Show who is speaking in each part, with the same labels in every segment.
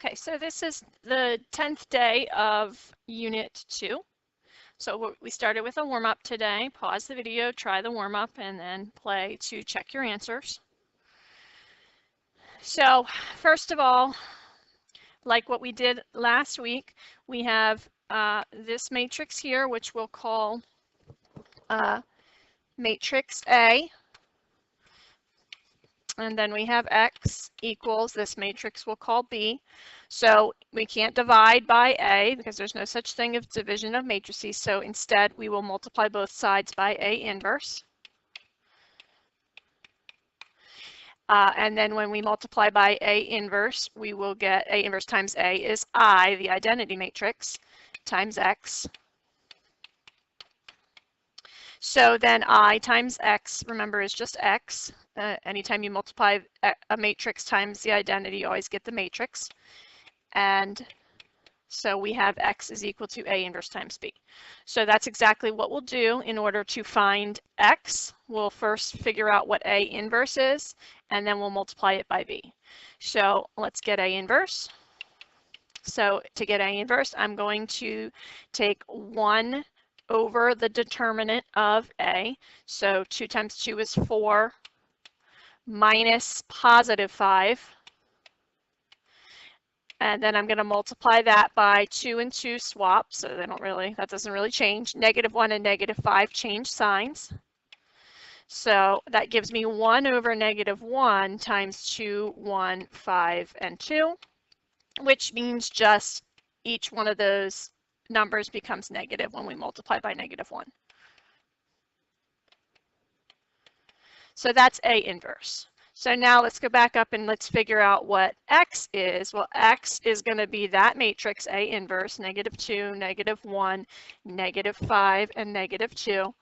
Speaker 1: Okay, so this is the 10th day of Unit 2. So we started with a warm-up today. Pause the video, try the warm-up, and then play to check your answers. So first of all, like what we did last week, we have this matrix here, which we'll call matrix A. And then we have X equals this matrix we'll call B. So we can't divide by A because there's no such thing as division of matrices. So instead we will multiply both sides by A inverse. And then when we multiply by A inverse, we will get A inverse times A is I, the identity matrix, times X. So then I times X, remember, is just X. Anytime you multiply a matrix times the identity, you always get the matrix. And so we have X is equal to A inverse times B. So that's exactly what we'll do in order to find X. We'll first figure out what A inverse is, and then we'll multiply it by B. So let's get A inverse. So to get A inverse, I'm going to take 1 over the determinant of A. So 2 times 2 is 4 minus positive 5. And then I'm going to multiply that by 2 and 2 swap. So that doesn't really change. -1 and -5 change signs. So that gives me 1 over -1 times 2, 1, 5, and 2, which means just each one of those numbers becomes negative when we multiply by -1. So that's A inverse. So now let's go back up and let's figure out what X is. Well, X is going to be that matrix A inverse, -2, -1, -5, and -2,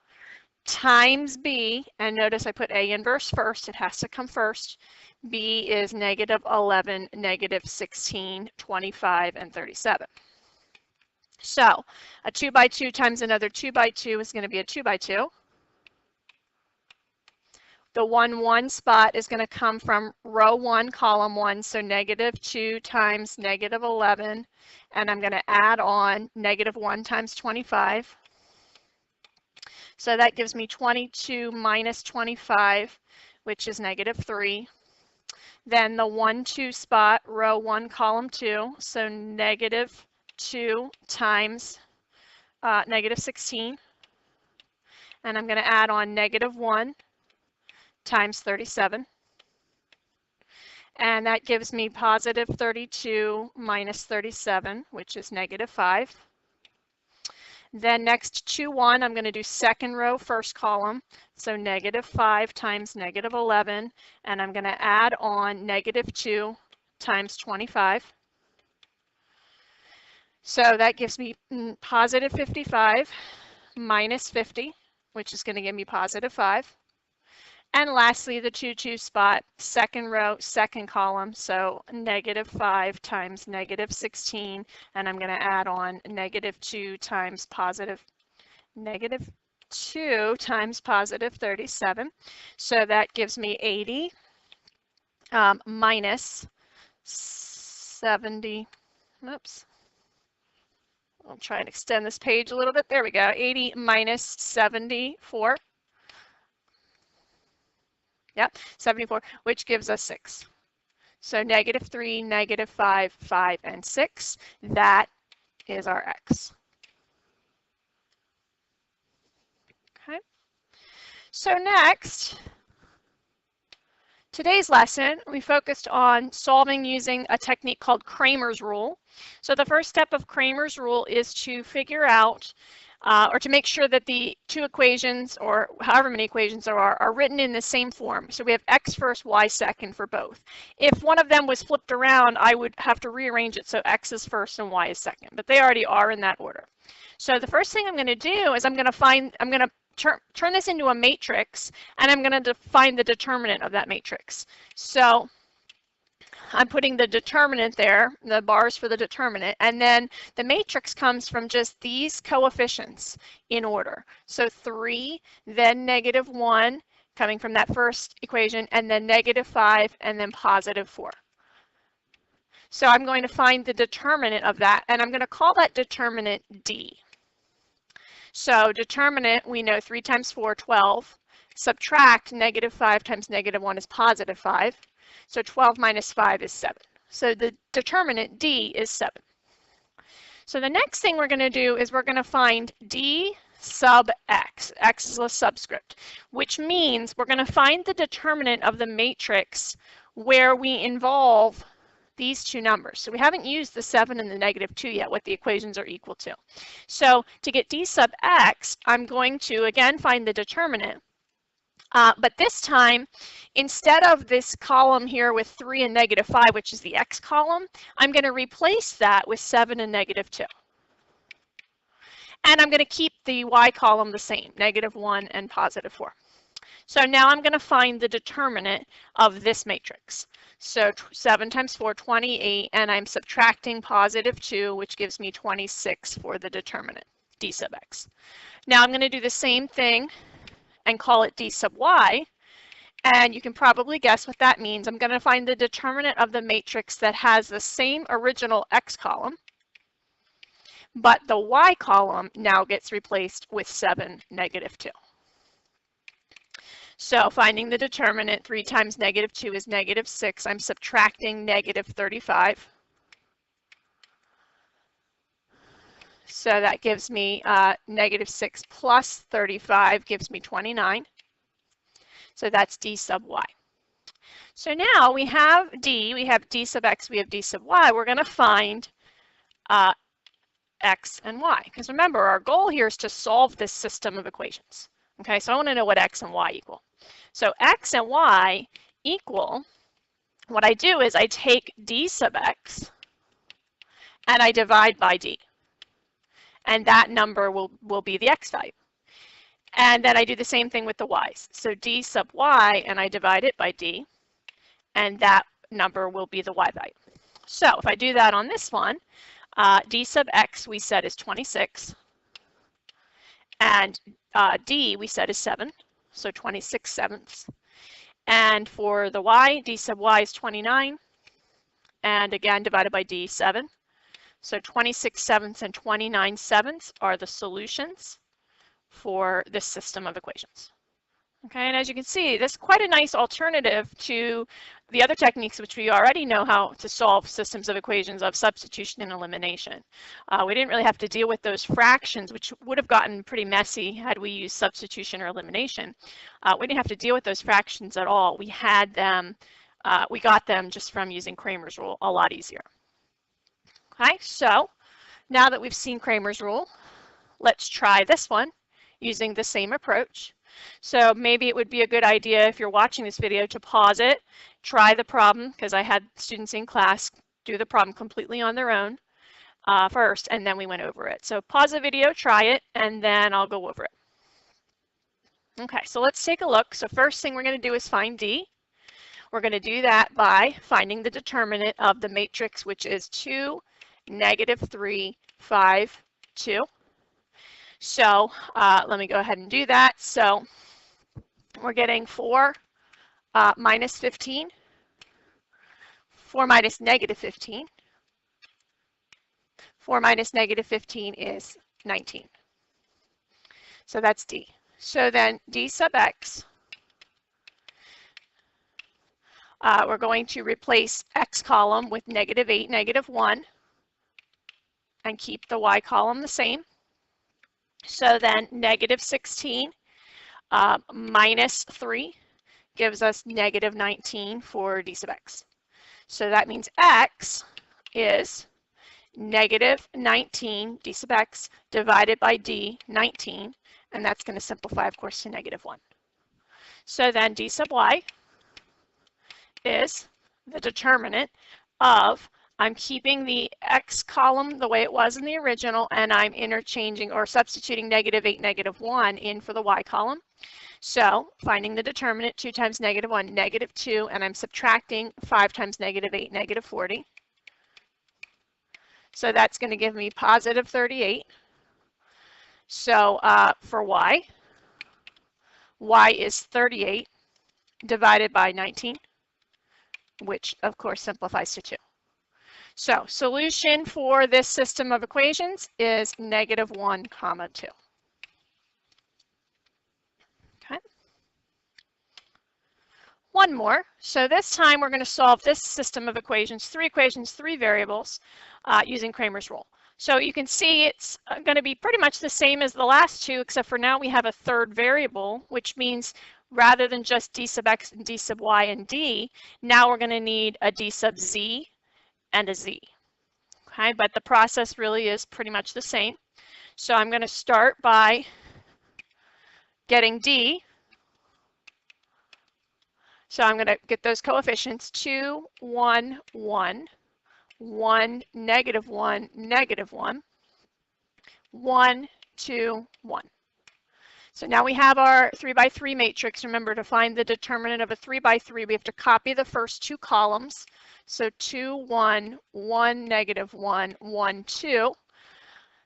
Speaker 1: times B, and notice I put A inverse first, it has to come first. B is -11, -16, 25, and 37. So a 2 by 2 times another 2 by 2 is going to be a 2 by 2. The 1, 1 spot is going to come from row 1, column 1, so -2 times -11, and I'm going to add on -1 times 25. So that gives me 22 minus 25, which is -3. Then the 1, 2 spot, row 1, column 2, so -2 times -16, and I'm going to add on -1 times 37, and that gives me positive 32 minus 37, which is -5. Then next to 1, I'm going to do second row, first column, so -5 times -11, and I'm going to add on -2 times 25. So that gives me positive 55 minus 50, which is going to give me positive 5. And lastly, the 2, 2 spot, second row, second column, so -5 times -16, and I'm going to add on -2 times positive 37. So that gives me 80 minus 70. Oops. I'll try and extend this page a little bit. There we go. 80 minus 74. Yep, 74, which gives us 6. So -3, -5, 5, and 6. That is our X. Okay. So next, today's lesson, we focused on solving using a technique called Cramer's rule. So the first step of Cramer's rule is to figure out or to make sure that the two equations, or however many equations there are written in the same form. So we have X first, Y second for both. If one of them was flipped around, I would have to rearrange it so X is first and Y is second, but they already are in that order. So the first thing I'm going to do is I'm going to turn this into a matrix, and I'm going to find the determinant of that matrix. So I'm putting the determinant there, the bars for the determinant, and then the matrix comes from just these coefficients in order. So 3, then -1, coming from that first equation, and then -5, and then +4. So I'm going to find the determinant of that, and I'm going to call that determinant D. So determinant, we know 3 times 4, 12. Subtract -5 times -1 is +5. So 12 minus 5 is 7. So the determinant D is 7. So the next thing we're going to do is we're going to find D sub x. X is a subscript, which means we're going to find the determinant of the matrix where we involve these two numbers. So we haven't used the 7 and the -2 yet, what the equations are equal to. So to get D sub x, I'm going to again find the determinant. But this time, instead of this column here with 3 and -5, which is the x column, I'm going to replace that with 7 and -2. And I'm going to keep the y column the same, -1 and +4. So now I'm going to find the determinant of this matrix. So 7 times 4, 28, and I'm subtracting +2, which gives me 26 for the determinant, D sub x. Now I'm going to do the same thing and call it D sub y, and you can probably guess what that means. I'm going to find the determinant of the matrix that has the same original x column, but the y column now gets replaced with 7, -2. So finding the determinant, 3 times -2 is -6. I'm subtracting -35. So that gives me -6 plus 35 gives me 29. So that's D sub y. So now we have D sub x, we have D sub y. We're going to find x and y. Because remember, our goal here is to solve this system of equations. Okay, so I want to know what x and y equal. So x and y equal, what I do is I take D sub x and I divide by D. And that number will be the x value. And then I do the same thing with the y's. So D sub y, and I divide it by D, and that number will be the y value. So if I do that on this one, D sub x we said is 26, and D we said is 7, so 26/7. And for the y, D sub y is 29, and again divided by D, 7. So 26/7 and 29/7 are the solutions for this system of equations. Okay, and as you can see, this is quite a nice alternative to the other techniques which we already know how to solve systems of equations of substitution and elimination. We didn't really have to deal with those fractions, which would have gotten pretty messy had we used substitution or elimination. We didn't have to deal with those fractions at all. We had them, we got them just from using Cramer's rule a lot easier. Okay, so now that we've seen Cramer's rule, let's try this one using the same approach. So maybe it would be a good idea if you're watching this video to pause it, try the problem, because I had students in class do the problem completely on their own first, and then we went over it. So pause the video, try it, and then I'll go over it. Okay, so let's take a look. So first thing we're going to do is find D. We're going to do that by finding the determinant of the matrix, which is 2, -3, 5, 2. So let me go ahead and do that. So we're getting 4 minus 15, 4 minus -15. 4 minus -15 is 19. So that's D. So then D sub x, we're going to replace x column with -8, -1, and keep the y column the same. So then -16 minus 3 gives us -19 for D sub x. So that means x is -19 D sub x divided by D, 19, and that's going to simplify, of course, to -1. So then D sub y is the determinant of, I'm keeping the x column the way it was in the original, and I'm interchanging or substituting -8, -1 in for the y column. So finding the determinant, 2 times -1, -2, and I'm subtracting 5 times -8, -40. So that's going to give me +38. So for y is 38 divided by 19, which of course simplifies to 2. So solution for this system of equations is -1, 2. Okay. One more. So this time we're going to solve this system of equations, three variables, using Cramer's rule. So you can see it's going to be pretty much the same as the last two, except for now we have a third variable, which means rather than just d sub x and d sub y and d, now we're going to need a d sub z and a z. Okay, but the process really is pretty much the same. So I'm going to start by getting d. So I'm going to get those coefficients, 2, 1, 1, 1, -1, -1, 1, 2, 1. So now we have our 3 by 3 matrix. Remember, to find the determinant of a 3 by 3, we have to copy the first two columns. So 2, 1, 1, -1, 1, 2.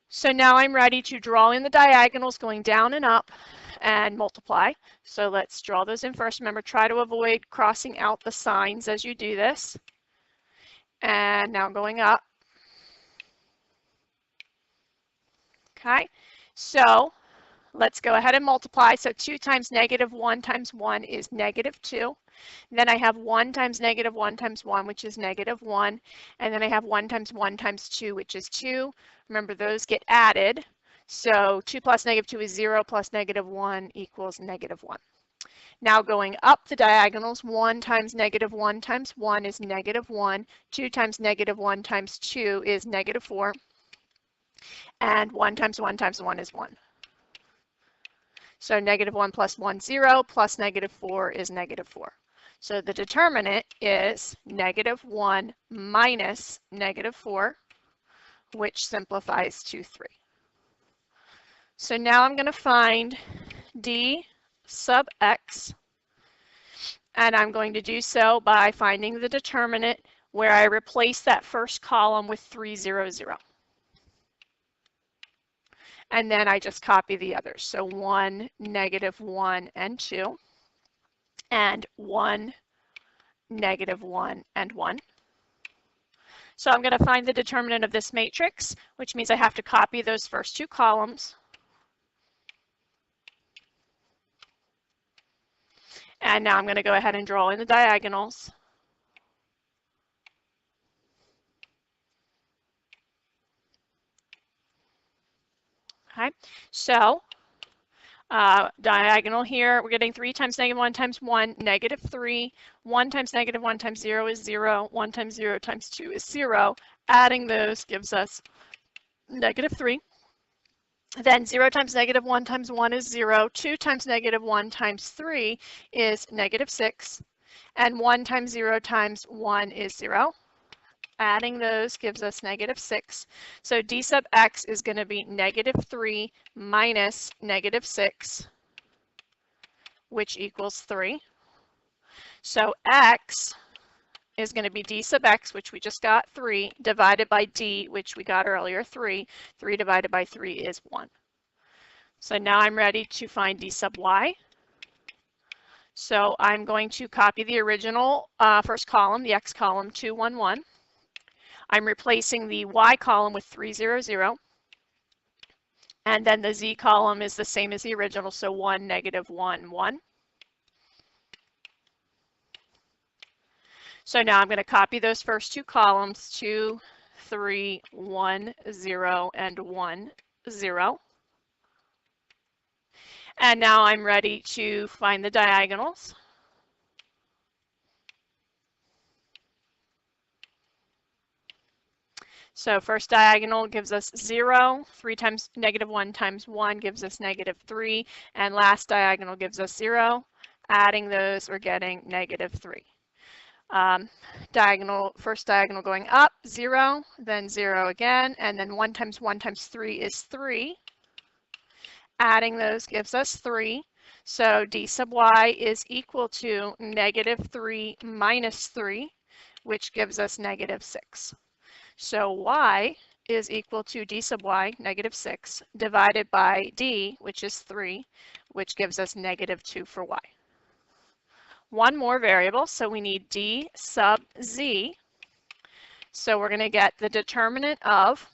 Speaker 1: So now I'm ready to draw in the diagonals going down and up and multiply. So let's draw those in first. Remember, try to avoid crossing out the signs as you do this. And now going up. Okay, so let's go ahead and multiply. So 2 times -1 times 1 is -2. Then I have 1 times -1 times 1, which is -1. And then I have 1 times 1 times 2, which is 2. Remember, those get added. So 2 plus -2 is 0, plus -1 equals -1. Now going up the diagonals, 1 times -1 times 1 is -1. 2 times -1 times 2 is -4. And 1 times 1 times 1 is 1. So -1 plus 1, 0, plus -4 is -4. So the determinant is -1 minus -4, which simplifies to 3. So now I'm going to find d sub x, and I'm going to do so by finding the determinant where I replace that first column with 3, 0, 0. And then I just copy the others. So 1, -1, and 2, and 1, -1, and 1. So I'm going to find the determinant of this matrix, which means I have to copy those first two columns. And now I'm going to go ahead and draw in the diagonals. Okay, so diagonal here, we're getting 3 times -1 times 1, -3. 1 times -1 times 0 is 0. 1 times 0 times 2 is 0. Adding those gives us -3. Then 0 times -1 times 1 is 0. 2 times -1 times 3 is -6. And 1 times 0 times 1 is 0. Adding those gives us -6. So d sub x is going to be -3 minus -6, which equals 3. So x is going to be d sub x, which we just got 3, divided by d, which we got earlier 3. 3 divided by 3 is 1. So now I'm ready to find d sub y. So I'm going to copy the original first column, the x column, 2, 1, 1. I'm replacing the y column with 3, 0, 0. And then the z column is the same as the original, so 1, -1, 1. So now I'm going to copy those first two columns, 2, 3, 1, 0, and 1, 0. And now I'm ready to find the diagonals. So first diagonal gives us 0, 3 times -1 times 1 gives us -3, and last diagonal gives us 0. Adding those, we're getting -3. First diagonal going up, 0, then 0 again, and then 1 times 1 times 3 is 3. Adding those gives us 3. So d sub y is equal to -3 minus 3, which gives us -6. So y is equal to d sub y, -6, divided by d, which is 3, which gives us -2 for y. One more variable, so we need d sub z. So we're going to get the determinant of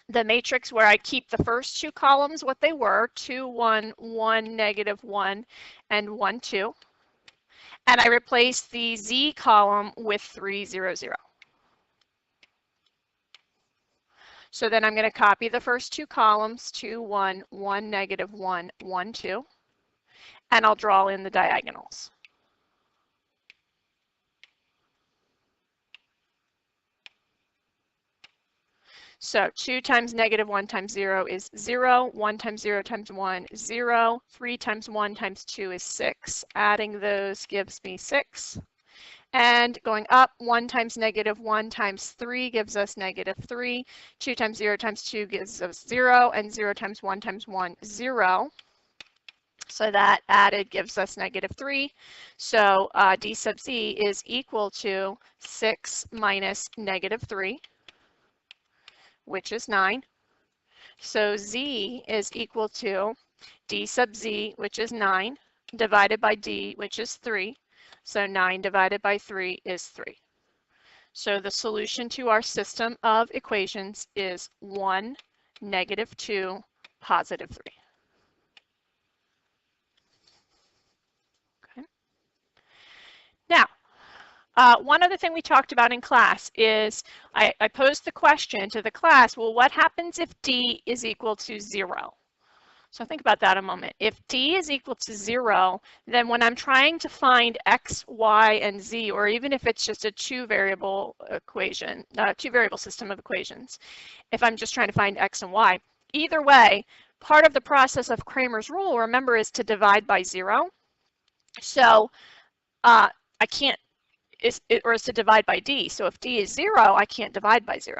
Speaker 1: the matrix where I keep the first two columns what they were, 2, 1, 1, negative 1, and 1, 2. And I replace the z column with 3, 0, 0. So then I'm going to copy the first two columns, 2, 1, 1, negative 1, 1, 2, and I'll draw in the diagonals. So 2 times negative 1 times 0 is 0, 1 times 0 times 1 is 0, 3 times 1 times 2 is 6. Adding those gives me 6. And going up, 1 times negative 1 times 3 gives us negative 3. 2 times 0 times 2 gives us 0. And 0 times 1 times 1, 0. So that added gives us negative 3. So d sub z is equal to 6 minus negative 3, which is 9. So z is equal to d sub z, which is 9, divided by d, which is 3. So 9 divided by 3 is 3. So the solution to our system of equations is 1, negative 2, positive 3. Okay. Now, one other thing we talked about in class is I posed the question to the class, well, what happens if d is equal to 0? So think about that a moment. If d is equal to 0, then when I'm trying to find x, y, and z, or even if it's just a two-variable equation, two-variable system of equations, if I'm just trying to find x and y, either way, part of the process of Cramer's rule, remember, is to divide by 0. So I can't, is to divide by d. So if d is 0, I can't divide by 0.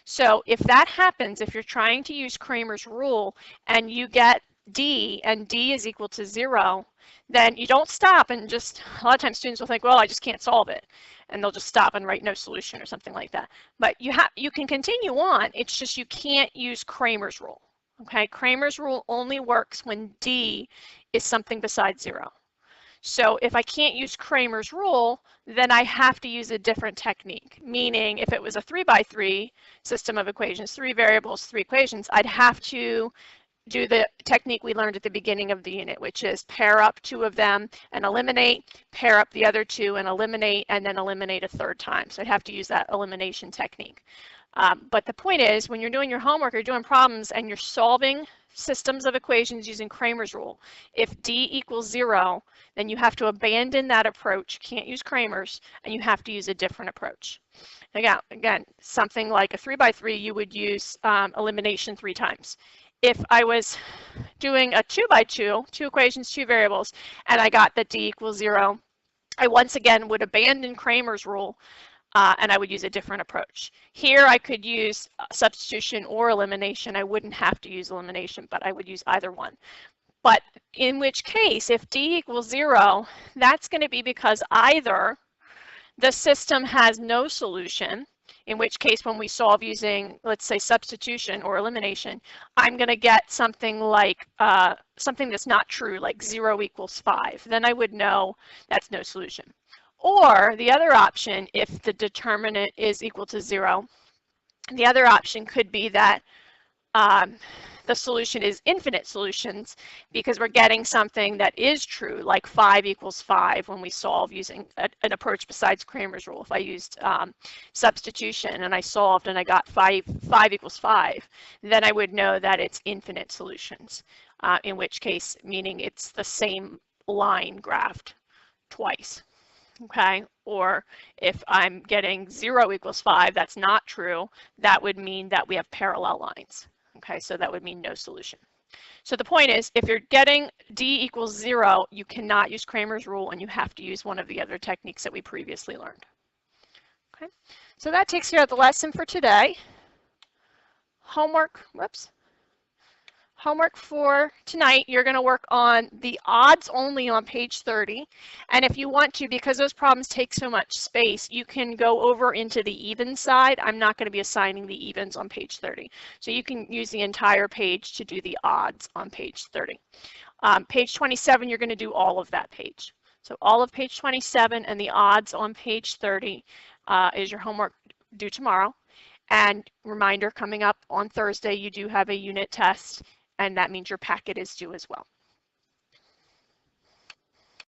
Speaker 1: So if that happens, if you're trying to use Cramer's rule and you get d and d is equal to 0, then you don't stop and just, a lot of times students will think, well, I just can't solve it. And they'll just stop and write no solution or something like that. But you can continue on, it's just you can't use Cramer's rule. Okay, Cramer's rule only works when d is something besides 0. So if I can't use Cramer's rule, then I have to use a different technique. Meaning if it was a 3x3 system of equations, 3 variables, 3 equations, I'd have to do the technique we learned at the beginning of the unit, which is pair up 2 of them and eliminate, pair up the other 2 and eliminate, and then eliminate a third time. So I'd have to use that elimination technique. But the point is, when you're doing your homework or doing problems and you're solving systems of equations using Cramer's rule, if d equals 0, then you have to abandon that approach. You can't use Cramer's, and you have to use a different approach. Again, something like a 3x3, you would use elimination 3 times. If I was doing a 2x2, 2 equations, 2 variables, and I got that d equals 0, I once again would abandon Cramer's rule and I would use a different approach. Here I could use substitution or elimination. I wouldn't have to use elimination, but I would use either one. But in which case, if d equals 0, that's going to be because either the system has no solution, in which case when we solve using, let's say, substitution or elimination, I'm going to get something like something that's not true, like 0 equals 5. Then I would know that's no solution. Or the other option, if the determinant is equal to 0, the other option could be that the solution is infinite solutions because we're getting something that is true, like 5 equals 5 when we solve using an approach besides Cramer's rule. If I used substitution and I solved and I got 5 equals 5, then I would know that it's infinite solutions, in which case, meaning it's the same line graphed twice. Okay, or if I'm getting 0 equals 5, that's not true. That would mean that we have parallel lines. Okay, so that would mean no solution. So the point is, if you're getting d equals 0, you cannot use Cramer's rule and you have to use one of the other techniques that we previously learned. Okay, so that takes care of the lesson for today. Homework, whoops. Homework for tonight, you're going to work on the odds only on page 30. And if you want to, because those problems take so much space, you can go over into the even side. I'm not going to be assigning the evens on page 30. So you can use the entire page to do the odds on page 30. Page 27, you're going to do all of that page. So all of page 27 and the odds on page 30 is your homework due tomorrow. And reminder, coming up on Thursday, you do have a unit test, and that means your packet is due as well.